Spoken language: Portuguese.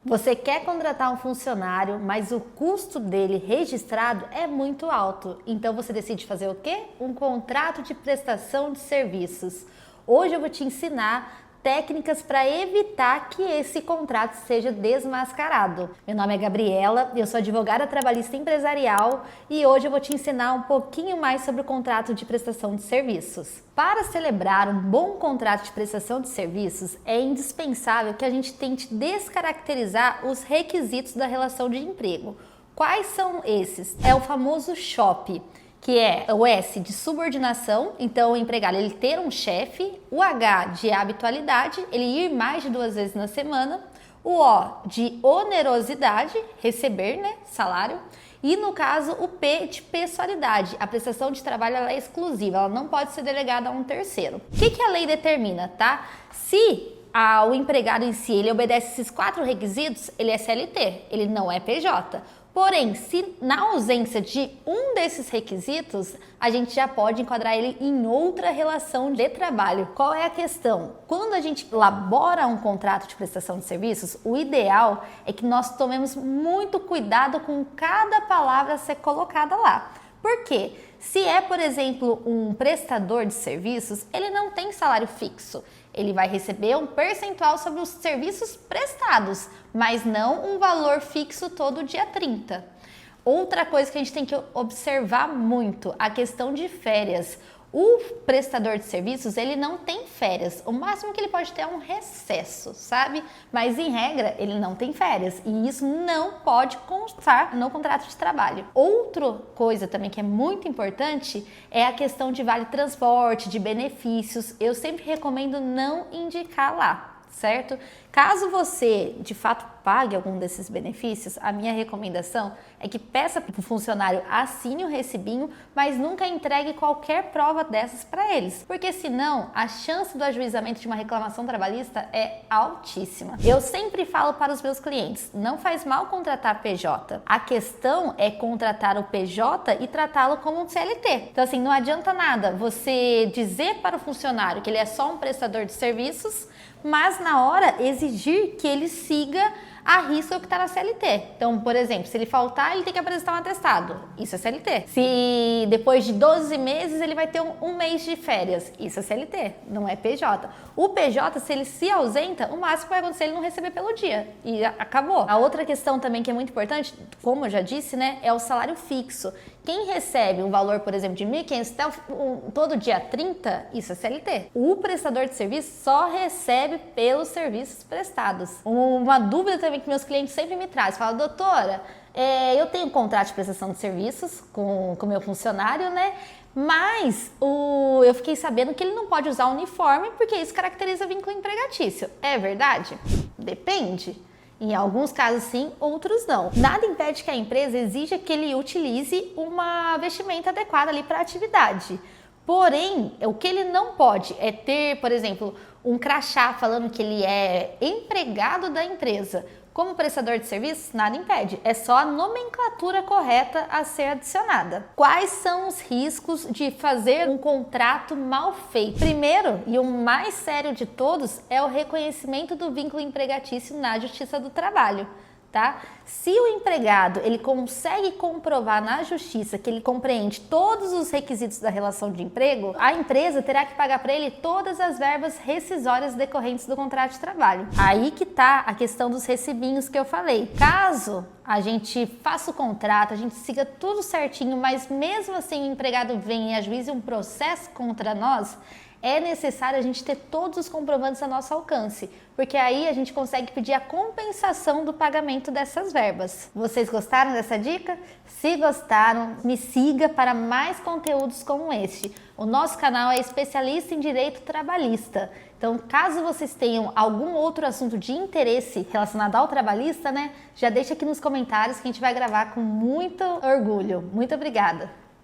Você quer contratar um funcionário, mas o custo dele registrado é muito alto. Então você decide fazer o quê? Um contrato de prestação de serviços. Hoje eu vou te ensinar técnicas para evitar que esse contrato seja desmascarado. Meu nome é Gabriela, eu sou advogada trabalhista empresarial e hoje eu vou te ensinar um pouquinho mais sobre o contrato de prestação de serviços. Para celebrar um bom contrato de prestação de serviços, é indispensável que a gente tente descaracterizar os requisitos da relação de emprego. Quais são esses? É o famoso SHOP, que é o S de subordinação, então o empregado ele ter um chefe, o H de habitualidade, ele ir mais de 2 vezes na semana, o O de onerosidade, receber, salário, e no caso o P de pessoalidade, a prestação de trabalho ela é exclusiva, ela não pode ser delegada a um terceiro. O que a lei determina, tá? Se o empregado em si ele obedece esses 4 requisitos, ele é CLT, ele não é PJ. Porém, se na ausência de um desses requisitos, a gente já pode enquadrar ele em outra relação de trabalho. Qual é a questão? Quando a gente elabora um contrato de prestação de serviços, o ideal é que nós tomemos muito cuidado com cada palavra a ser colocada lá. Por quê? Se é, por exemplo, um prestador de serviços, ele não tem salário fixo. Ele vai receber um percentual sobre os serviços prestados, mas não um valor fixo todo dia 30. Outra coisa que a gente tem que observar muito, a questão de férias. O prestador de serviços, ele não tem férias. O máximo que ele pode ter é um recesso, sabe? Mas, em regra, ele não tem férias. E isso não pode constar no contrato de trabalho. Outra coisa também que é muito importante é a questão de vale transporte, de benefícios. Eu sempre recomendo não indicar lá, certo? Caso você, de fato, pague algum desses benefícios, a minha recomendação é que peça para o funcionário assine o recibinho, mas nunca entregue qualquer prova dessas para eles, porque senão a chance do ajuizamento de uma reclamação trabalhista é altíssima. Eu sempre falo para os meus clientes, não faz mal contratar PJ, a questão é contratar o PJ e tratá-lo como um CLT. Então assim, não adianta nada você dizer para o funcionário que ele é só um prestador de serviços, mas na hora exigir que ele siga a risca o que está na CLT. Então, por exemplo, se ele faltar, ele tem que apresentar um atestado. Isso é CLT. Se depois de 12 meses ele vai ter um mês de férias. Isso é CLT, não é PJ. O PJ, se ele se ausenta, o máximo que vai acontecer é ele não receber pelo dia. E acabou. A outra questão também que é muito importante, como eu já disse, é o salário fixo. Quem recebe um valor, por exemplo, de R$ 1.500 todo dia 30, isso é CLT. O prestador de serviço só recebe pelos serviços prestados. Uma dúvida também que meus clientes sempre me trazem, falam, doutora, eu tenho um contrato de prestação de serviços com o meu funcionário, mas eu fiquei sabendo que ele não pode usar uniforme porque isso caracteriza vínculo empregatício. É verdade? Depende. Em alguns casos sim, outros não. Nada impede que a empresa exija que ele utilize uma vestimenta adequada ali para a atividade. Porém, o que ele não pode é ter, por exemplo, um crachá falando que ele é empregado da empresa. Como prestador de serviços, nada impede, é só a nomenclatura correta a ser adicionada. Quais são os riscos de fazer um contrato mal feito? Primeiro, e o mais sério de todos, é o reconhecimento do vínculo empregatício na Justiça do Trabalho. Tá? Se o empregado ele consegue comprovar na justiça que ele compreende todos os requisitos da relação de emprego, a empresa terá que pagar para ele todas as verbas rescisórias decorrentes do contrato de trabalho. Aí que tá a questão dos recibinhos que eu falei. Caso a gente faça o contrato, a gente siga tudo certinho, mas mesmo assim o empregado venha e ajuize um processo contra nós, é necessário a gente ter todos os comprovantes a nosso alcance, porque aí a gente consegue pedir a compensação do pagamento dessas verbas. Vocês gostaram dessa dica? Se gostaram, me siga para mais conteúdos como este. O nosso canal é especialista em direito trabalhista. Então, caso vocês tenham algum outro assunto de interesse relacionado ao trabalhista, já deixa aqui nos comentários que a gente vai gravar com muito orgulho. Muito obrigada!